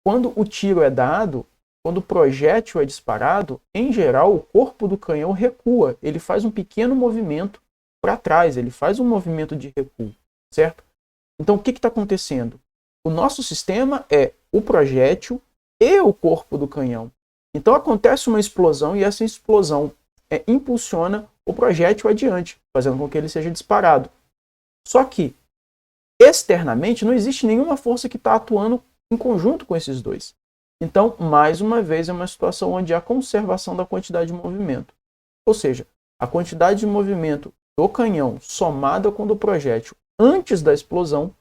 quando o tiro é dado, quando o projétil é disparado, em geral o corpo do canhão recua, ele faz um pequeno movimento para trás, ele faz um movimento de recuo, certo? Então o que está acontecendo? O nosso sistema é o projétil e o corpo do canhão. Então acontece uma explosão e essa explosão impulsiona o projétil adiante, fazendo com que ele seja disparado. Só que, externamente, não existe nenhuma força que está atuando em conjunto com esses dois. Então, mais uma vez, é uma situação onde há conservação da quantidade de movimento. Ou seja, a quantidade de movimento do canhão somada com do projétil antes da explosão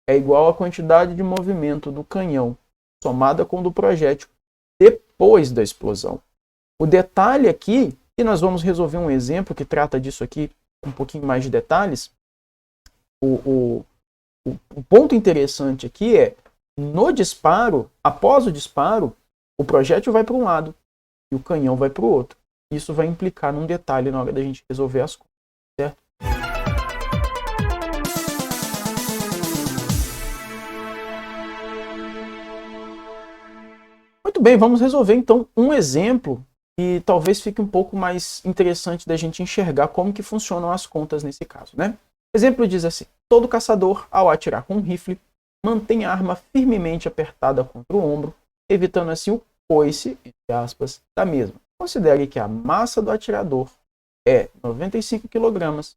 é igual à quantidade de movimento do canhão somada com do projétil depois da explosão. O detalhe aqui, e nós vamos resolver um exemplo que trata disso aqui com um pouquinho mais de detalhes, o ponto interessante aqui é, no disparo, após o disparo, o projétil vai para um lado e o canhão vai para o outro. Isso vai implicar num detalhe na hora da gente resolver as contas, certo? Muito bem, vamos resolver então um exemplo que talvez fique um pouco mais interessante da gente enxergar como que funcionam as contas nesse caso, né? O exemplo diz assim: todo caçador, ao atirar com um rifle, mantém a arma firmemente apertada contra o ombro, evitando assim o coice, entre aspas, da mesma. Considere que a massa do atirador é 95 kg,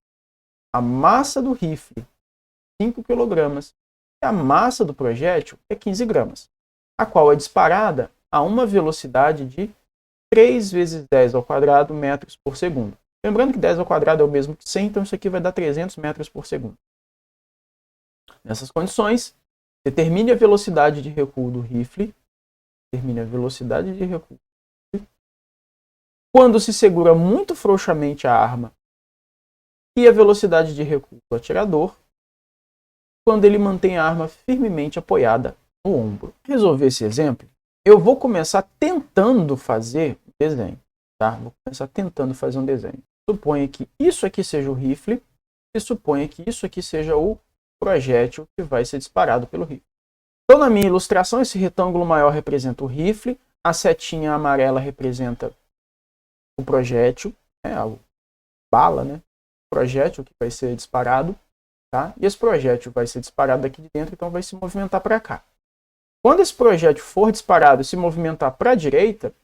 a massa do rifle 5 kg e a massa do projétil é 15 gramas, a qual é disparada a uma velocidade de 3 vezes 10 ao quadrado metros por segundo. Lembrando que 10 ao quadrado é o mesmo que 100, então isso aqui vai dar 300 metros por segundo. Nessas condições, determine a velocidade de recuo do rifle. Determine a velocidade de recuo. Quando se segura muito frouxamente a arma e a velocidade de recuo do atirador quando ele mantém a arma firmemente apoiada no ombro. Para resolver esse exemplo, eu vou começar tentando fazer um desenho. Tá? Vou começar tentando fazer um desenho. Suponha que isso aqui seja o rifle e suponha que isso aqui seja o projétil que vai ser disparado pelo rifle. Então, na minha ilustração, esse retângulo maior representa o rifle, a setinha amarela representa o projétil, a bala, né? O projétil que vai ser disparado, tá? E esse projétil vai ser disparado daqui de dentro, então vai se movimentar para cá. Quando esse projétil for disparado e se movimentar para a direita,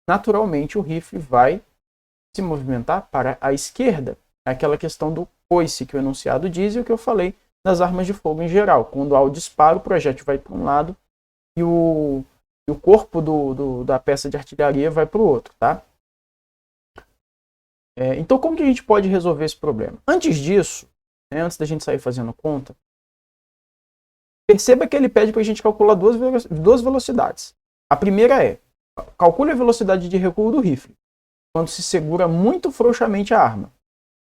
naturalmente o rifle vai se movimentar para a esquerda. É aquela questão do coice que o enunciado diz e o que eu falei nas armas de fogo em geral. Quando há o disparo, o projétil vai para um lado e o corpo da peça de artilharia vai para o outro, tá? Então, como que a gente pode resolver esse problema? Antes disso, antes da gente sair fazendo conta, perceba que ele pede para a gente calcular duas velocidades. A primeira é, calcule a velocidade de recuo do rifle, quando se segura muito frouxamente a arma.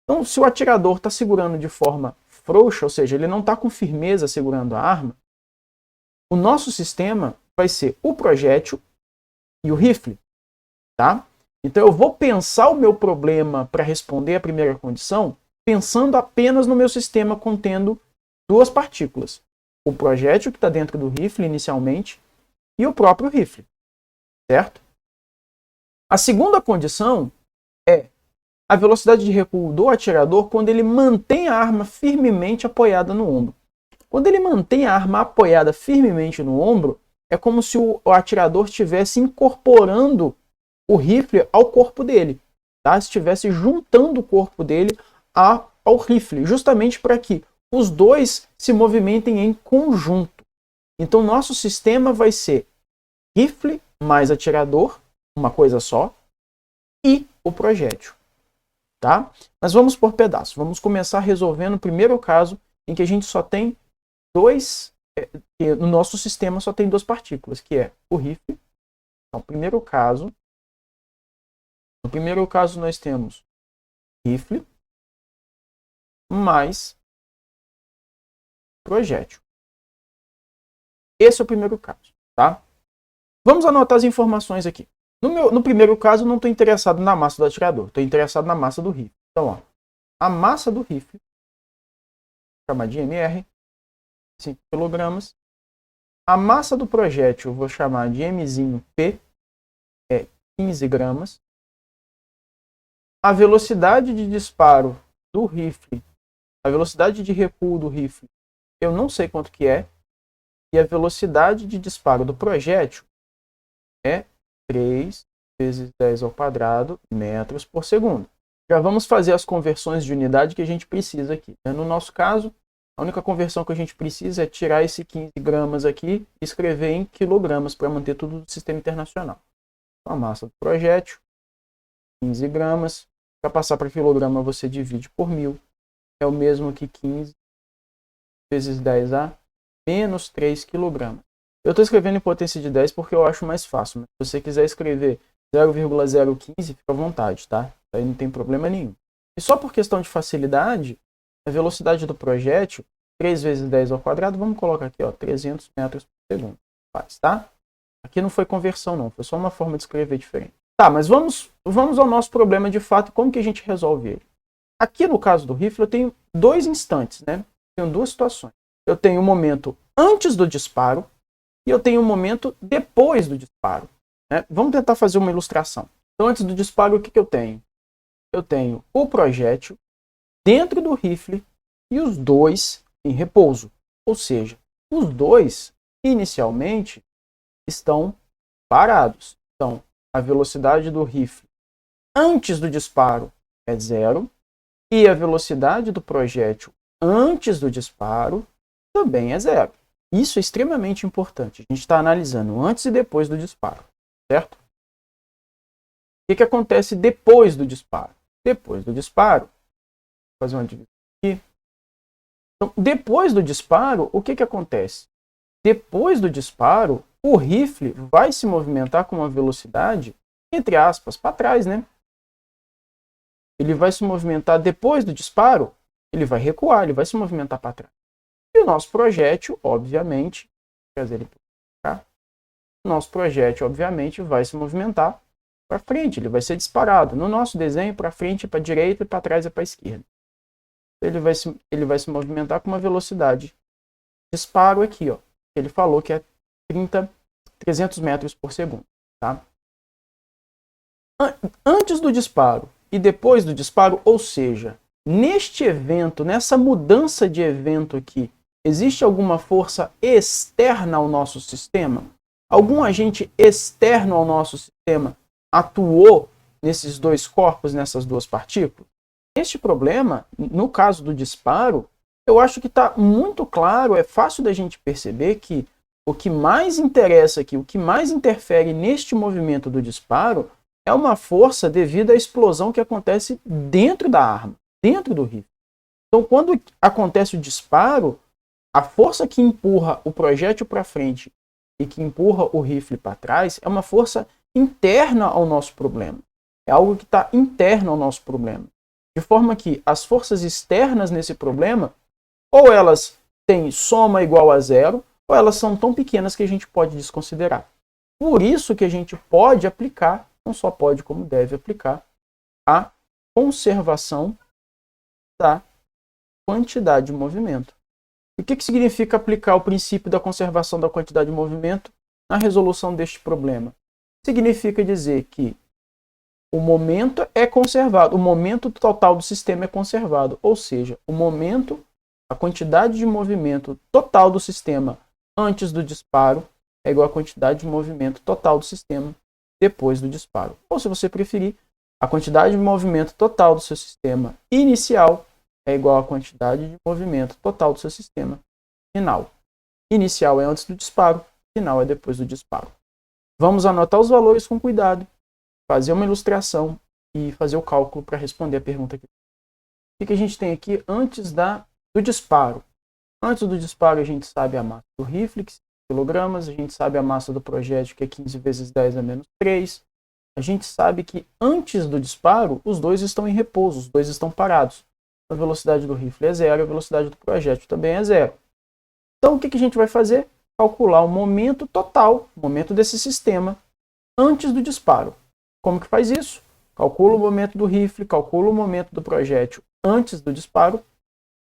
Então, se o atirador está segurando de forma frouxa, ou seja, ele não está com firmeza segurando a arma, o nosso sistema vai ser o projétil e o rifle, tá? Então eu vou pensar o meu problema para responder a primeira condição pensando apenas no meu sistema contendo duas partículas. O projétil que está dentro do rifle inicialmente e o próprio rifle, certo? A segunda condição é a velocidade de recuo do atirador quando ele mantém a arma firmemente apoiada no ombro. Quando ele mantém a arma apoiada firmemente no ombro, é como se o atirador estivesse incorporando o rifle ao corpo dele, tá? Estivesse juntando o corpo dele ao rifle, justamente para que os dois se movimentem em conjunto. Então, nosso sistema vai ser rifle mais atirador, uma coisa só, e o projétil. Tá? Mas vamos por pedaços. Vamos começar resolvendo o primeiro caso em que a gente só tem no nosso sistema só tem duas partículas, que é o rifle. Então, no primeiro caso nós temos rifle mais projétil. Esse é o primeiro caso, tá? Vamos anotar as informações aqui. No primeiro caso, eu não estou interessado na massa do atirador, estou interessado na massa do rifle. Então, ó, a massa do rifle, chamada de MR, 5 kg, A massa do projétil eu vou chamar de Mzinho P, é 15 gramas. A velocidade de disparo do rifle, a velocidade de recuo do rifle, eu não sei quanto que é. E a velocidade de disparo do projétil é 3 vezes 10 ao quadrado metros por segundo. Já vamos fazer as conversões de unidade que a gente precisa aqui. No nosso caso, a única conversão que a gente precisa é tirar esse 15 gramas aqui e escrever em quilogramas para manter tudo do sistema internacional. A massa do projétil, 15 gramas. Para passar para quilograma, você divide por 1000. É o mesmo que 15 vezes 10 a menos 3 kg. Eu estou escrevendo em potência de 10 porque eu acho mais fácil. Mas se você quiser escrever 0,015, fica à vontade, tá? Aí não tem problema nenhum. E só por questão de facilidade, a velocidade do projétil, 3 vezes 10 ao quadrado, vamos colocar aqui, ó, 300 metros por segundo. Faz, tá? Aqui não foi conversão, não. Foi só uma forma de escrever diferente. Tá, mas vamos ao nosso problema de fato. Como que a gente resolve ele? Aqui no caso do rifle, eu tenho dois instantes, né? Tenho duas situações. Eu tenho um momento antes do disparo e eu tenho um momento depois do disparo. Né? Vamos tentar fazer uma ilustração. Então, antes do disparo, o que eu tenho? Eu tenho o projétil dentro do rifle e os dois em repouso. Ou seja, os dois, inicialmente, estão parados. Então, a velocidade do rifle antes do disparo é 0 e a velocidade do projétil antes do disparo também é 0. Isso é extremamente importante. A gente está analisando antes e depois do disparo, certo? O que acontece depois do disparo? Depois do disparo, vou fazer uma divisão aqui. Então, depois do disparo, o que acontece? Depois do disparo, o rifle vai se movimentar com uma velocidade, entre aspas, para trás, né? Ele vai se movimentar depois do disparo, ele vai recuar, ele vai se movimentar para trás. E o nosso projétil, obviamente, trazer ele para cá. O nosso projétil, obviamente, vai se movimentar para frente, ele vai ser disparado. No nosso desenho, para frente, para a direita e para trás e para a esquerda. Ele vai se movimentar com uma velocidade. Disparo aqui, ó. Ele falou que é 300 metros por segundo. Tá? Antes do disparo e depois do disparo, ou seja, neste evento, nessa mudança de evento aqui, existe alguma força externa ao nosso sistema? Algum agente externo ao nosso sistema atuou nesses dois corpos, nessas duas partículas? Este problema, no caso do disparo, eu acho que está muito claro, é fácil da gente perceber que o que mais interessa aqui, o que mais interfere neste movimento do disparo é uma força devido à explosão que acontece dentro da arma, dentro do rifle. Então, quando acontece o disparo, a força que empurra o projétil para frente e que empurra o rifle para trás é uma força interna ao nosso problema. É algo que está interno ao nosso problema. De forma que as forças externas nesse problema, ou elas têm soma igual a 0, ou elas são tão pequenas que a gente pode desconsiderar. Por isso que a gente pode aplicar, não só pode como deve aplicar, a conservação da quantidade de movimento. E o que significa aplicar o princípio da conservação da quantidade de movimento na resolução deste problema? Significa dizer que o momento é conservado, o momento total do sistema é conservado, ou seja, o momento, a quantidade de movimento total do sistema antes do disparo é igual à quantidade de movimento total do sistema depois do disparo. Ou, se você preferir, a quantidade de movimento total do seu sistema inicial é igual à quantidade de movimento total do seu sistema final. Inicial é antes do disparo, final é depois do disparo. Vamos anotar os valores com cuidado, fazer uma ilustração e fazer o cálculo para responder a pergunta aqui. O que a gente tem aqui antes do disparo? Antes do disparo, a gente sabe a massa do rifle, que são quilogramas, a gente sabe a massa do projétil, que é 15 vezes 10 a menos 3. A gente sabe que antes do disparo, os dois estão em repouso, os dois estão parados. A velocidade do rifle é 0, a velocidade do projétil também é 0. Então, o que a gente vai fazer? Calcular o momento total, o momento desse sistema, antes do disparo. Como que faz isso? Calcula o momento do rifle, calcula o momento do projétil antes do disparo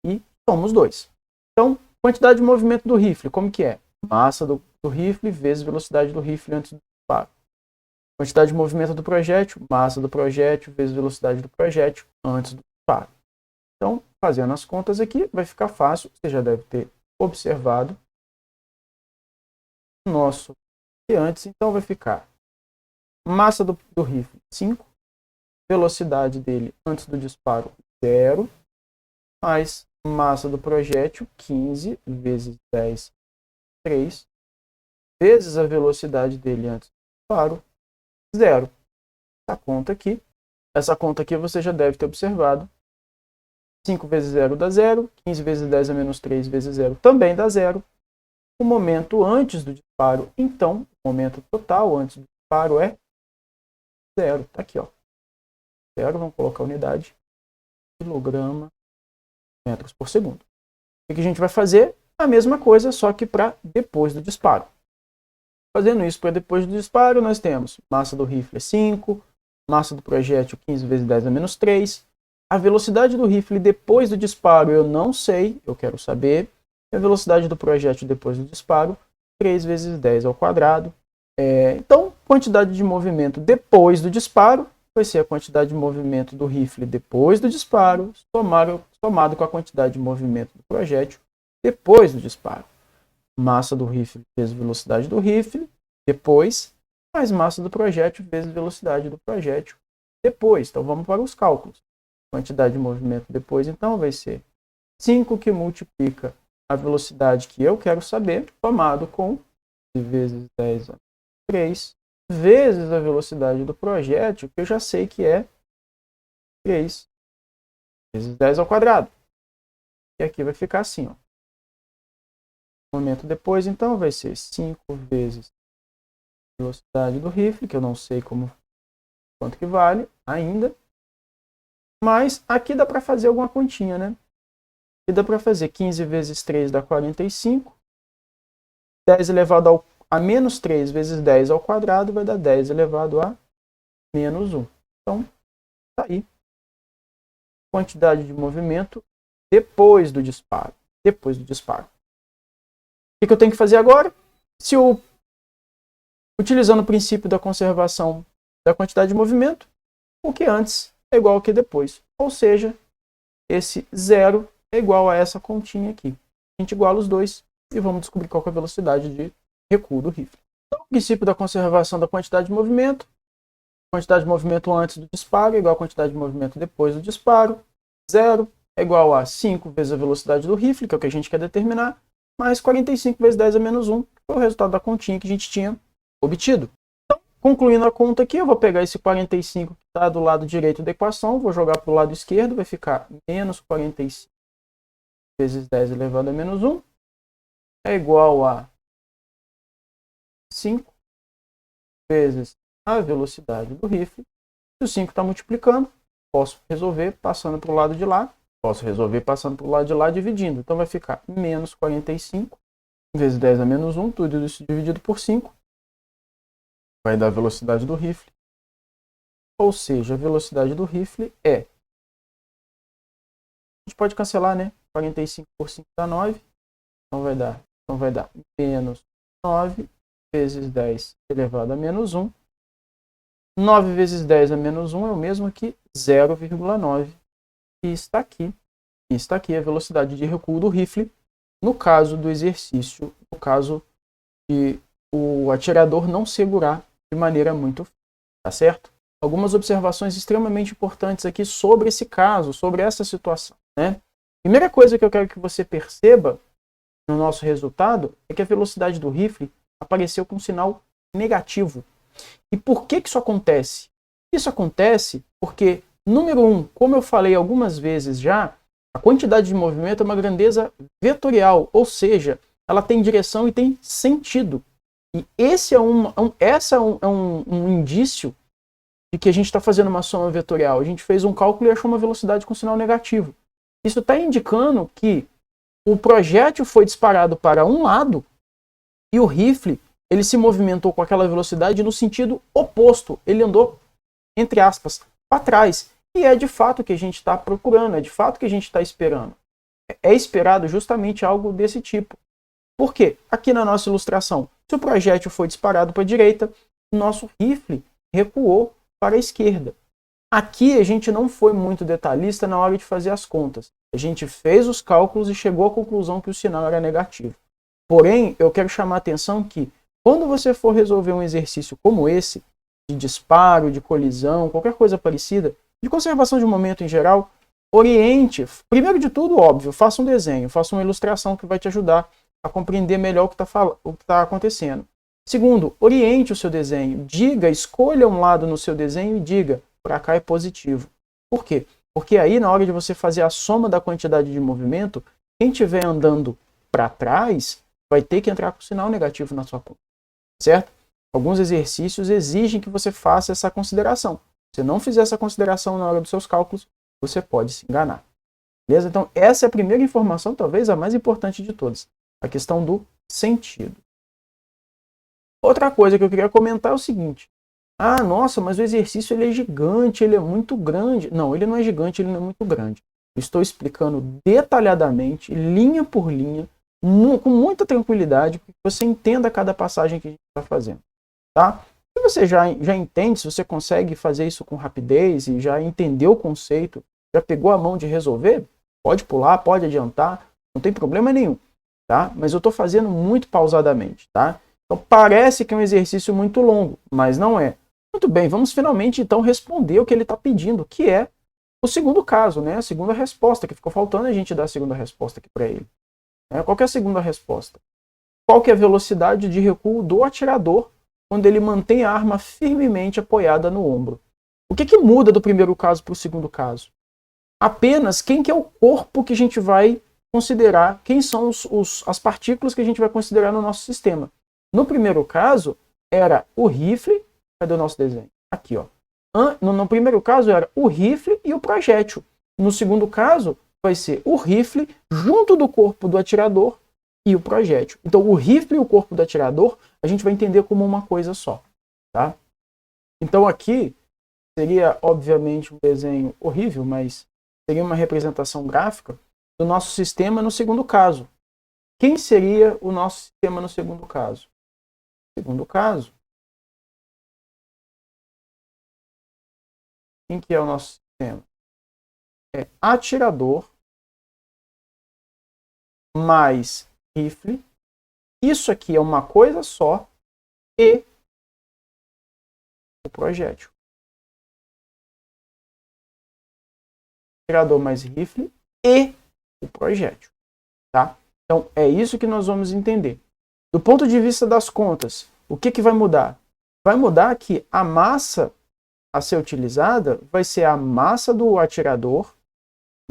e soma os dois. Então, quantidade de movimento do rifle, como que é? Massa do do rifle vezes velocidade do rifle antes do disparo. Quantidade de movimento do projétil, massa do projétil vezes velocidade do projétil antes do disparo. Então, fazendo as contas aqui, vai ficar fácil. Você já deve ter observado o nosso que antes. Então, vai ficar massa do rifle 5, velocidade dele antes do disparo 0, mais massa do projétil 15 vezes 10, 3, vezes a velocidade dele antes do disparo, 0. Essa conta aqui você já deve ter observado. 5 vezes 0 dá 0, 15 vezes 10 a menos 3 vezes 0 também dá 0. O momento antes do disparo, então, o momento total antes do disparo é 0. Está aqui, ó. 0, vamos colocar a unidade, quilograma, metros por segundo. O que a gente vai fazer? A mesma coisa, só que para depois do disparo. Fazendo isso para depois do disparo, nós temos massa do rifle 5, massa do projétil 15 vezes 10 a menos 3. A velocidade do rifle depois do disparo eu não sei, eu quero saber. A velocidade do projétil depois do disparo, 3 vezes 10 ao quadrado. Então, quantidade de movimento depois do disparo vai ser a quantidade de movimento do rifle depois do disparo, somado com a quantidade de movimento do projétil depois do disparo. Massa do rifle vezes velocidade do rifle depois, mais massa do projétil vezes velocidade do projétil depois. Então, vamos para os cálculos. Quantidade de movimento depois, então, vai ser 5 que multiplica a velocidade que eu quero saber, somado com vezes 10 a 3, vezes a velocidade do projétil, que eu já sei que é 3 vezes 10 ao quadrado. E aqui vai ficar assim, ó. O momento depois, então, vai ser 5 vezes a velocidade do rifle, que eu não sei quanto que vale ainda. Mas aqui dá para fazer alguma continha, né? Aqui dá para fazer 15 vezes 3 dá 45. 10 elevado a menos 3 vezes 10 ao quadrado vai dar 10 elevado a menos 1. Então, tá aí. Quantidade de movimento depois do disparo. Depois do disparo. O que eu tenho que fazer agora? Utilizando o princípio da conservação da quantidade de movimento, o que antes é igual ao que depois. Ou seja, esse 0 é igual a essa continha aqui. A gente iguala os dois e vamos descobrir qual é a velocidade de recuo do rifle. Então, o princípio da conservação da quantidade de movimento. Quantidade de movimento antes do disparo é igual a quantidade de movimento depois do disparo. 0 é igual a 5 vezes a velocidade do rifle, que é o que a gente quer determinar, mais 45 vezes 10 a menos 1, que foi o resultado da continha que a gente tinha obtido. Então, concluindo a conta aqui, eu vou pegar esse 45 que está do lado direito da equação, vou jogar para o lado esquerdo, vai ficar menos 45 vezes 10 elevado a menos 1, é igual a 5 vezes a velocidade do rifle. Se o 5 está multiplicando, posso resolver passando para o lado de lá. Posso resolver passando para o lado de lá dividindo. Então vai ficar menos 45 vezes 10 a menos 1, tudo isso dividido por 5. Vai dar a velocidade do rifle. Ou seja, a velocidade do rifle é... A gente pode cancelar, né? 45 por 5 dá 9. Então vai dar menos 9 vezes 10 elevado a menos 1. 9 vezes 10 a menos 1 é o mesmo que 0,9. E está aqui a velocidade de recuo do rifle no caso do exercício, no caso de o atirador não segurar de maneira muito firme, tá certo? Algumas observações extremamente importantes aqui sobre esse caso, sobre essa situação, né? Primeira coisa que eu quero que você perceba no nosso resultado é que a velocidade do rifle apareceu com um sinal negativo. E por que isso acontece? Isso acontece porque, número 1, como eu falei algumas vezes já, a quantidade de movimento é uma grandeza vetorial, ou seja, ela tem direção e tem sentido. E esse é um indício de que a gente está fazendo uma soma vetorial. A gente fez um cálculo e achou uma velocidade com sinal negativo. Isso está indicando que o projétil foi disparado para um lado e o rifle ele se movimentou com aquela velocidade no sentido oposto. Ele andou, entre aspas, para trás. E é de fato o que a gente está procurando, é de fato o que a gente está esperando. É esperado justamente algo desse tipo. Por quê? Aqui na nossa ilustração, Se o projétil foi disparado para a direita, o nosso rifle recuou para a esquerda. Aqui a gente não foi muito detalhista na hora de fazer as contas. A gente fez os cálculos e chegou à conclusão que o sinal era negativo. Porém, eu quero chamar a atenção que, quando você for resolver um exercício como esse, de disparo, de colisão, qualquer coisa parecida, de conservação de momento em geral, oriente, primeiro de tudo, óbvio, faça um desenho, faça uma ilustração que vai te ajudar a compreender melhor o que está acontecendo. Segundo, oriente o seu desenho, escolha um lado no seu desenho e diga, para cá é positivo. Por quê? Porque aí, na hora de você fazer a soma da quantidade de movimento, quem estiver andando para trás vai ter que entrar com sinal negativo na sua conta. Certo? Alguns exercícios exigem que você faça essa consideração. Se você não fizer essa consideração na hora dos seus cálculos, você pode se enganar. Beleza? Então, essa é a primeira informação, talvez a mais importante de todas. A questão do sentido. Outra coisa que eu queria comentar é o seguinte. Ah, nossa, mas o exercício ele é gigante, ele é muito grande. Não, ele não é gigante, ele não é muito grande. Eu estou explicando detalhadamente, linha por linha, com muita tranquilidade, para que você entenda cada passagem que a gente está fazendo. Tá? Se você já entende, se você consegue fazer isso com rapidez e já entendeu o conceito, já pegou a mão de resolver, pode pular, pode adiantar, não tem problema nenhum. Tá? Mas eu estou fazendo muito pausadamente. Tá? Então parece que é um exercício muito longo, mas não é. Muito bem, vamos finalmente então responder o que ele está pedindo, que é o segundo caso, né? A segunda resposta, que ficou faltando a gente dar a segunda resposta aqui para ele. Qual que é a segunda resposta? Qual que é a velocidade de recuo do atirador quando ele mantém a arma firmemente apoiada no ombro? O que muda do primeiro caso para o segundo caso? Apenas quem que é o corpo que a gente vai considerar, quem são as partículas que a gente vai considerar no nosso sistema. No primeiro caso, era o rifle. Cadê o nosso desenho? Aqui, ó. No primeiro caso, era o rifle e o projétil. No segundo caso, vai ser o rifle junto do corpo do atirador e o projétil. Então, o rifle e o corpo do atirador, a gente vai entender como uma coisa só. Tá? Então, aqui, seria, obviamente, um desenho horrível, mas seria uma representação gráfica do nosso sistema no segundo caso. Quem seria o nosso sistema no segundo caso? Segundo caso, quem que é o nosso sistema? É atirador mais rifle. Isso aqui é uma coisa só e o projétil. Atirador mais rifle e o projétil. Tá? Então, é isso que nós vamos entender. Do ponto de vista das contas, o que vai mudar? Vai mudar que a massa a ser utilizada vai ser a massa do atirador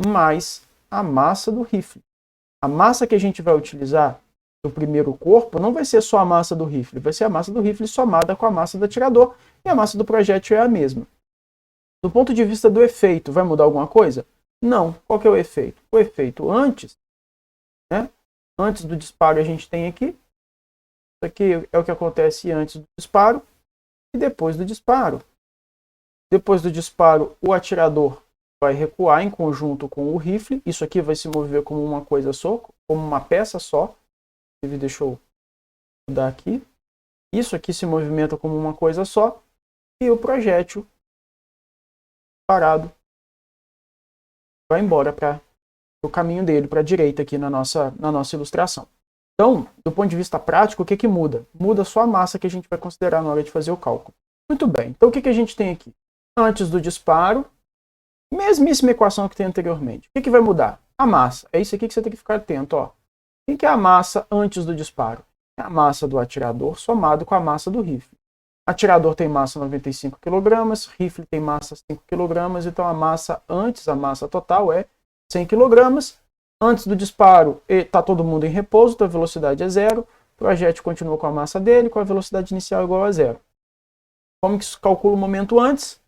mais a massa do rifle. A massa que a gente vai utilizar do primeiro corpo não vai ser só a massa do rifle, vai ser a massa do rifle somada com a massa do atirador, e a massa do projétil é a mesma. Do ponto de vista do efeito, vai mudar alguma coisa? Não. Qual que é o efeito? O efeito antes, né? Antes do disparo a gente tem aqui, isso aqui é o que acontece antes do disparo e depois do disparo. Depois do disparo, o atirador vai recuar em conjunto com o rifle. Isso aqui vai se mover como uma coisa só, como uma peça só. Deixa eu mudar aqui. Isso aqui se movimenta como uma coisa só. E o projétil parado vai embora para o caminho dele, para a direita aqui na nossa ilustração. Então, do ponto de vista prático, o que muda? Muda só a massa que a gente vai considerar na hora de fazer o cálculo. Muito bem, então o que a gente tem aqui? Antes do disparo, mesmíssima equação que tem anteriormente. O que vai mudar? A massa. É isso aqui que você tem que ficar atento. Ó. O que é a massa antes do disparo? É a massa do atirador somado com a massa do rifle. Atirador tem massa 95 kg, rifle tem massa 5 kg, então a massa antes, a massa total é 100 kg. Antes do disparo, está todo mundo em repouso, então a velocidade é zero. O projétil continua com a massa dele, com a velocidade inicial igual a zero. Como que se calcula o momento antes?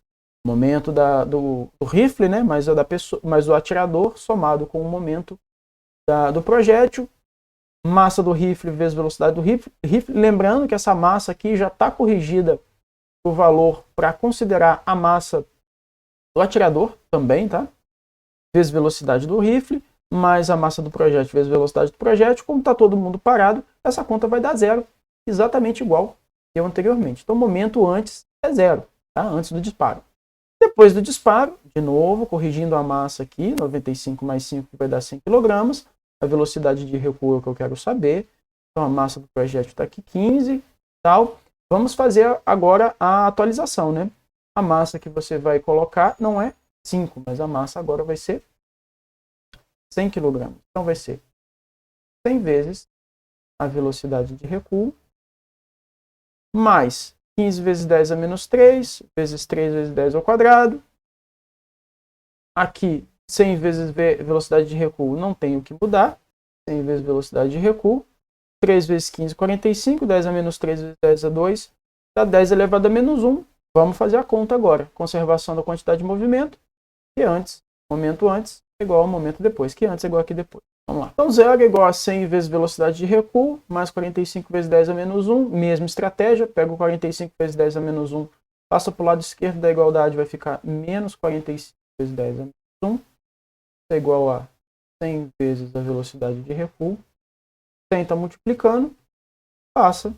O momento do rifle, né, mais o atirador, somado com o momento do projétil. Massa do rifle vezes velocidade do rifle. Lembrando que essa massa aqui já está corrigida o valor para considerar a massa do atirador também, tá? Vezes velocidade do rifle, mais a massa do projétil vezes velocidade do projétil. Como está todo mundo parado, essa conta vai dar zero. exatamente igual que eu anteriormente. Então, o momento antes é 0, tá? Antes do disparo. Depois do disparo, de novo, corrigindo a massa aqui, 95 mais 5 vai dar 100 kg. A velocidade de recuo é o que eu quero saber. Então, a massa do projétil está aqui, 15, tal. Vamos fazer agora a atualização, né? A massa que você vai colocar não é 5, mas a massa agora vai ser 100 kg. Então, vai ser 100 vezes a velocidade de recuo, mais 15 vezes 10 a menos 3, vezes 3 vezes 10 ao quadrado. Aqui, 100 vezes velocidade de recuo, não tem o que mudar. 100 vezes velocidade de recuo. 3 vezes 15, 45. 10 a menos 3 vezes 10 a 2. Dá 10 elevado a menos 1. Vamos fazer a conta agora. Conservação da quantidade de movimento. Que antes, momento antes, é igual ao momento depois. Que antes é igual a que depois. Vamos lá. Então, 0 é igual a 100 vezes velocidade de recuo, mais 45 vezes 10 a menos 1. Mesma estratégia. Pego 45 vezes 10 a menos 1. Passa para o lado esquerdo da igualdade. Vai ficar menos 45 vezes 10 a menos 1. É igual a 100 vezes a velocidade de recuo. 100 está multiplicando. Passa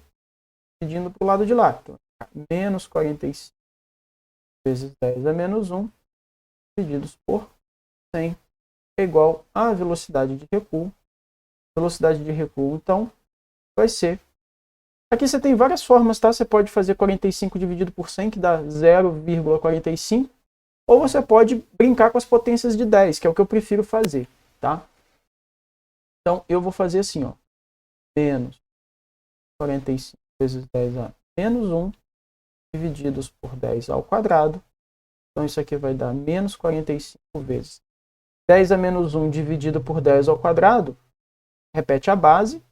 dividindo para o lado de lá. Então, menos 45 vezes 10 a menos 1. Divididos por 100. É igual a velocidade de recuo. Velocidade de recuo, então, vai ser... Aqui você tem várias formas, tá? Você pode fazer 45 dividido por 100, que dá 0,45. Ou você pode brincar com as potências de 10, que é o que eu prefiro fazer, tá? Então, eu vou fazer assim, ó. Menos 45 vezes 10 a menos 1, divididos por 10 ao quadrado. Então, isso aqui vai dar menos 45 vezes 10 a menos 1 dividido por 10 ao quadrado. Repete a base.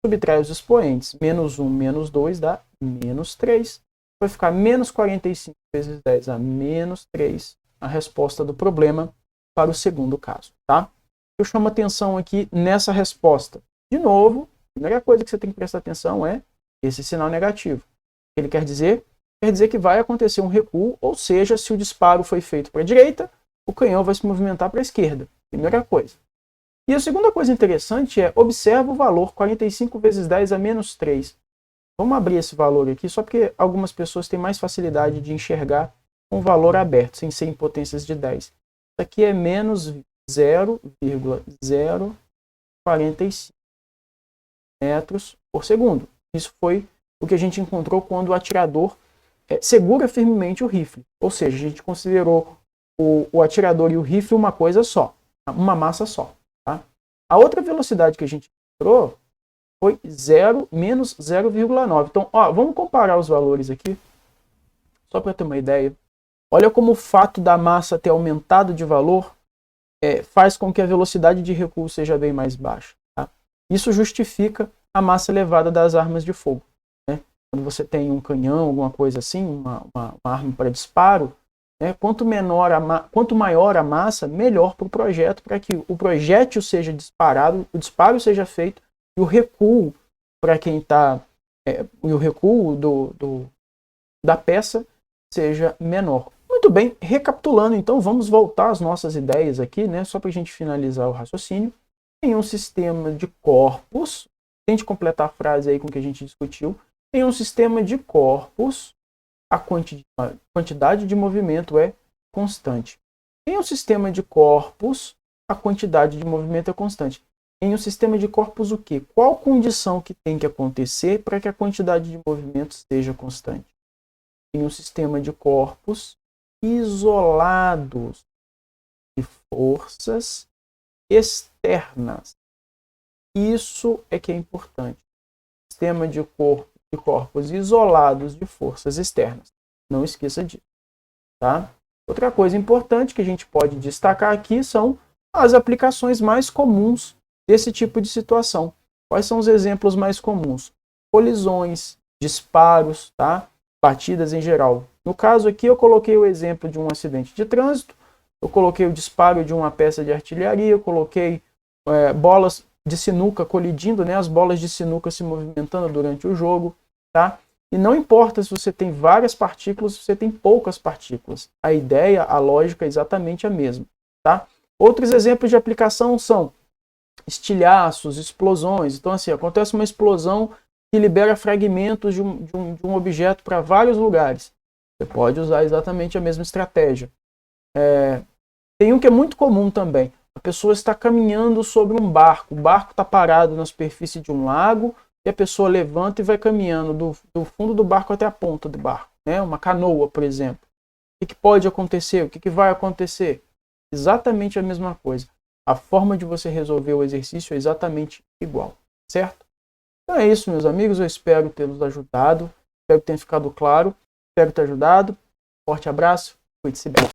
Subtrai os expoentes. Menos 1 menos 2 dá menos 3. Vai ficar menos 45 vezes 10 a menos 3. A resposta do problema para o segundo caso. Tá? Eu chamo atenção aqui nessa resposta. De novo, a primeira coisa que você tem que prestar atenção é esse sinal negativo. O que ele quer dizer? Quer dizer que vai acontecer um recuo, ou seja, se o disparo foi feito para a direita, o canhão vai se movimentar para a esquerda. Primeira coisa. E a segunda coisa interessante é, observa o valor 45 vezes 10 a menos 3. Vamos abrir esse valor aqui, só porque algumas pessoas têm mais facilidade de enxergar um valor aberto, sem ser em potências de 10. Isso aqui é menos 0,045 metros por segundo. Isso foi o que a gente encontrou quando o atirador segura firmemente o rifle. Ou seja, a gente considerou o atirador e o rifle uma coisa só, uma massa só. Tá? A outra velocidade que a gente encontrou foi menos 0,9. Então, ó, vamos comparar os valores aqui, só para ter uma ideia. Olha como o fato da massa ter aumentado de valor faz com que a velocidade de recuo seja bem mais baixa. Tá? Isso justifica a massa elevada das armas de fogo. Né? Quando você tem um canhão, alguma coisa assim, uma arma para disparo, né? Quanto maior a massa, melhor para o projeto, para que o projétil seja disparado, o disparo seja feito e o recuo para quem está, o recuo da peça seja menor. Muito bem, recapitulando, então vamos voltar às nossas ideias aqui, né? Só para a gente finalizar o raciocínio. Em um sistema de corpos, tente completar a frase aí com o que a gente discutiu. Em um sistema de corpos, a quantidade de movimento é constante. Em um sistema de corpos, a quantidade de movimento é constante. Em um sistema de corpos, o quê? Qual condição que tem que acontecer para que a quantidade de movimento seja constante? Em um sistema de corpos isolados de forças externas. Isso é que é importante. Sistema de corpos isolados de forças externas. Não esqueça disso. Tá? Outra coisa importante que a gente pode destacar aqui são as aplicações mais comuns desse tipo de situação. Quais são os exemplos mais comuns? Colisões, disparos, tá? Batidas em geral. No caso aqui eu coloquei o exemplo de um acidente de trânsito, eu coloquei o disparo de uma peça de artilharia, eu coloquei bolas de sinuca colidindo, né, as bolas de sinuca se movimentando durante o jogo, tá? E não importa se você tem várias partículas, se você tem poucas partículas. A ideia, a lógica é exatamente a mesma, tá? Outros exemplos de aplicação são estilhaços, explosões. Então, assim, acontece uma explosão que libera fragmentos de um objeto para vários lugares. Você pode usar exatamente a mesma estratégia. Tem um que é muito comum também. A pessoa está caminhando sobre um barco. O barco está parado na superfície de um lago e a pessoa levanta e vai caminhando do fundo do barco até a ponta do barco. Né? Uma canoa, por exemplo. O que pode acontecer? O que vai acontecer? Exatamente a mesma coisa. A forma de você resolver o exercício é exatamente igual. Certo? Então é isso, meus amigos. Eu espero tê-los ajudado. Espero que tenha ficado claro. Espero ter ajudado. Forte abraço. Cuide-se bem.